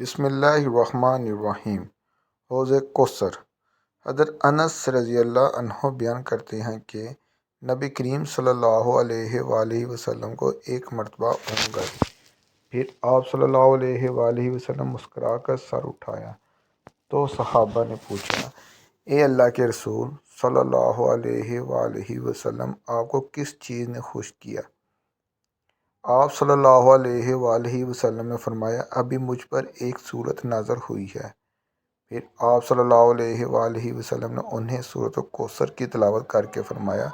بسم اللہ الرحمن الرحیم۔ حوض کوثر۔ حضرت انس رضی اللہ عنہ بیان کرتے ہیں کہ نبی کریم صلی اللہ علیہ وآلہ وسلم کو ایک مرتبہ اونگ آئی، پھر آپ صلی اللہ علیہ وآلہ وسلم مسکرا کر سر اٹھایا تو صحابہ نے پوچھا، اے اللہ کے رسول صلی اللہ علیہ وآلہ وسلم، آپ کو کس چیز نے خوش کیا؟ آپ صلی اللہ علیہ وآلہ وسلم نے فرمایا، ابھی مجھ پر ایک صورت نازل ہوئی ہے۔ پھر آپ صلی اللہ علیہ وآلہ وسلم نے انہیں سورۃ کوثر کی تلاوت کر کے فرمایا،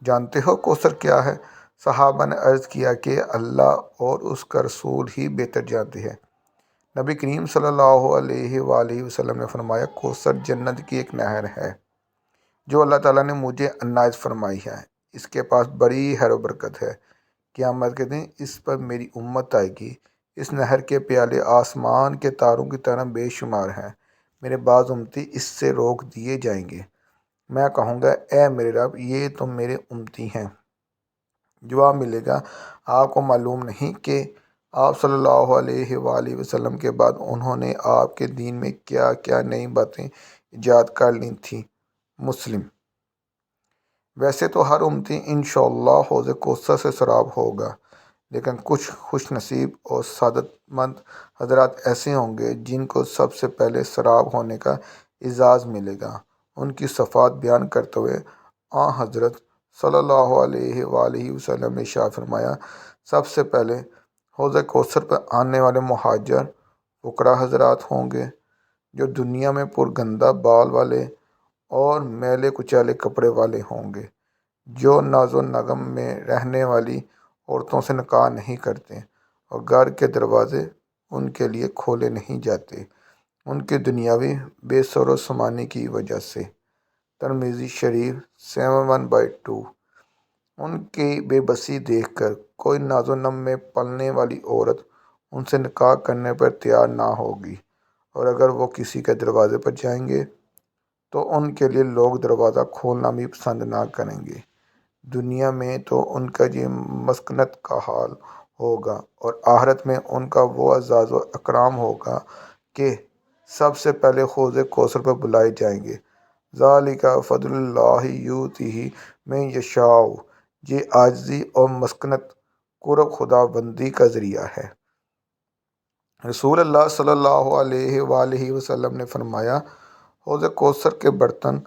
جانتے ہو کوثر کیا ہے؟ صحابہ نے عرض کیا کہ اللہ اور اس کا رسول ہی بہتر جانتے ہیں۔ نبی کریم صلی اللہ علیہ وآلہ وسلم نے فرمایا، کوثر جنت کی ایک نہر ہے جو اللہ تعالیٰ نے مجھے عنایت فرمائی ہے۔ اس کے پاس بڑی خیر و برکت ہے۔ قیامت کے دن اس پر میری امت آئے گی۔ اس نہر کے پیالے آسمان کے تاروں کی طرح بے شمار ہیں۔ میرے بعض امتی اس سے روک دیے جائیں گے۔ میں کہوں گا، اے میرے رب، یہ تو میرے امتی ہیں۔ جواب ملے گا، آپ کو معلوم نہیں کہ آپ صلی اللہ علیہ وآلہ وسلم کے بعد انہوں نے آپ کے دین میں کیا کیا نئی باتیں ایجاد کر لی تھیں۔ مسلم۔ ویسے تو ہر امتی انشاءاللہ حوض کوثر سے سراب ہوگا، لیکن کچھ خوش نصیب اور سعادت مند حضرات ایسے ہوں گے جن کو سب سے پہلے سراب ہونے کا اعزاز ملے گا۔ ان کی صفات بیان کرتے ہوئے آن حضرت صلی اللہ علیہ وآلہ وسلم نے ارشاد فرمایا، سب سے پہلے حوض کوثر پر آنے والے مہاجر فقراء حضرات ہوں گے، جو دنیا میں پرگندہ بال والے اور میلے کچیلے کپڑے والے ہوں گے، جو ناز و نغم میں رہنے والی عورتوں سے نکاح نہیں کرتے اور گھر کے دروازے ان کے لیے کھولے نہیں جاتے ان کی دنیاوی بے سر و سامانی کی وجہ سے۔ ترمذی شریف 7/2۔ ان کی بے بسی دیکھ کر کوئی ناز و نم میں پلنے والی عورت ان سے نکاح کرنے پر تیار نہ ہوگی، اور اگر وہ کسی کے دروازے پر جائیں گے تو ان کے لیے لوگ دروازہ کھولنا بھی پسند نہ کریں گے۔ دنیا میں تو ان کا یہ مسکنت کا حال ہوگا، اور آخرت میں ان کا وہ اعزاز و اکرام ہوگا کہ سب سے پہلے حوض کوثر پر بلائے جائیں گے۔ ذالک فضل اللہ یؤتیہ من یشاء۔ یہ عاجزی اور مسکنت قرب خدا بندی کا ذریعہ ہے۔ رسول اللہ صلی اللہ علیہ وآلہ وسلم نے فرمایا، حوض کوثر کے برتن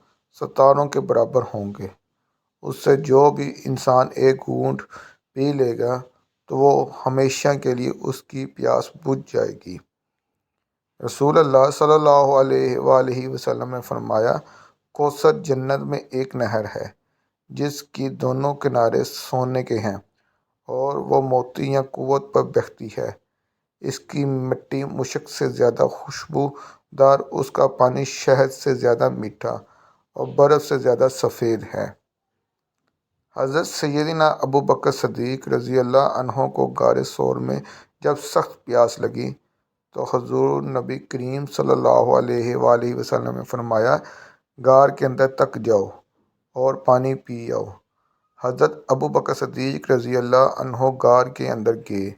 ستاروں کے برابر ہوں گے۔ اس سے جو بھی انسان ایک گھونٹ پی لے گا تو وہ ہمیشہ کے لیے اس کی پیاس بجھ جائے گی۔ رسول اللہ صلی اللہ علیہ وآلہ وسلم نے فرمایا، کوثر جنت میں ایک نہر ہے جس کی دونوں کنارے سونے کے ہیں اور وہ موتی یا قوت پر بہتی ہے۔ اس کی مٹی مشک سے زیادہ خوشبودار، اس کا پانی شہد سے زیادہ میٹھا اور برف سے زیادہ سفید ہے۔ حضرت سیدنا ابو بکر صدیق رضی اللہ عنہ کو غار ثور میں جب سخت پیاس لگی تو حضور نبی کریم صلی اللہ علیہ وآلہ وسلم نے فرمایا، غار کے اندر تک جاؤ اور پانی پی آؤ۔ حضرت ابو بکر صدیق رضی اللہ عنہ غار کے اندر گئے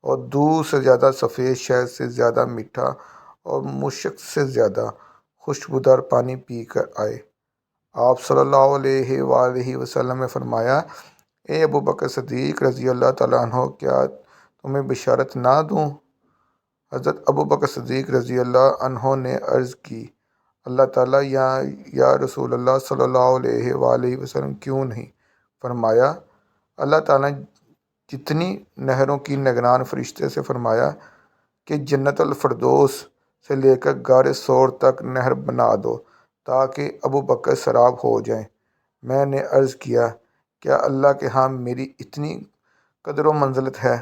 اور دودھ سے زیادہ سفید، شہد سے زیادہ میٹھا اور مشک سے زیادہ خوشبودار پانی پی کر آئے۔ آپ صلی اللہ علیہ وآلہ وسلم نے فرمایا، اے ابو بکر صدیق رضی اللہ تعالیٰ عنہ، کیا تمہیں بشارت نہ دوں؟ حضرت ابو بکر صدیق رضی اللہ عنہ نے عرض کی، اللہ تعالیٰ یا رسول اللہ صلی اللہ علیہ وآلہ وسلم، کیوں نہیں؟ فرمایا، اللہ تعالیٰ نے جتنی نہروں کی نگران فرشتے سے فرمایا کہ جنت الفردوس سے لے کر غار ثور تک نہر بنا دو تاکہ ابو بکر سراب ہو جائیں۔ میں نے عرض کیا، کیا اللہ کے ہاں میری اتنی قدر و منزلت ہے؟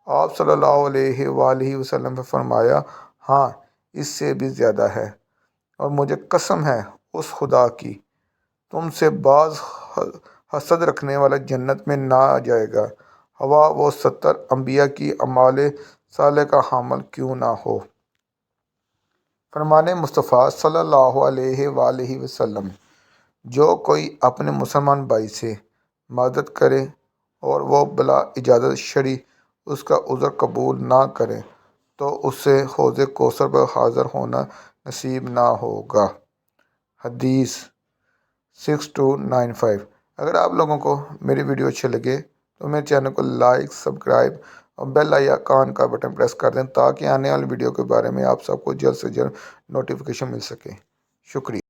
آپ صلی اللہ علیہ وآلہ وسلم نے فرمایا، ہاں، اس سے بھی زیادہ ہے، اور مجھے قسم ہے اس خدا کی، تم سے بعض حسد رکھنے والا جنت میں نہ جائے گا، خواہ وہ 70 انبیاء کی اعمال صالحہ کا حامل کیوں نہ ہو۔ فرمان مصطفیٰ صلی اللہ علیہ وآلہ وسلم، جو کوئی اپنے مسلمان بھائی سے معذرت کرے اور وہ بلا اجازت شرعی اس کا عذر قبول نہ کرے تو اسے حوض کوثر پر حاضر ہونا نصیب نہ ہوگا۔ حدیث 6295۔ اگر آپ لوگوں کو میری ویڈیو اچھے لگے تو میرے چینل کو لائک، سبسکرائب اور بیل آئیکن کا بٹن پریس کر دیں تاکہ آنے والی ویڈیو کے بارے میں آپ سب کو جلد سے جلد نوٹیفیکیشن مل سکے۔ شکریہ۔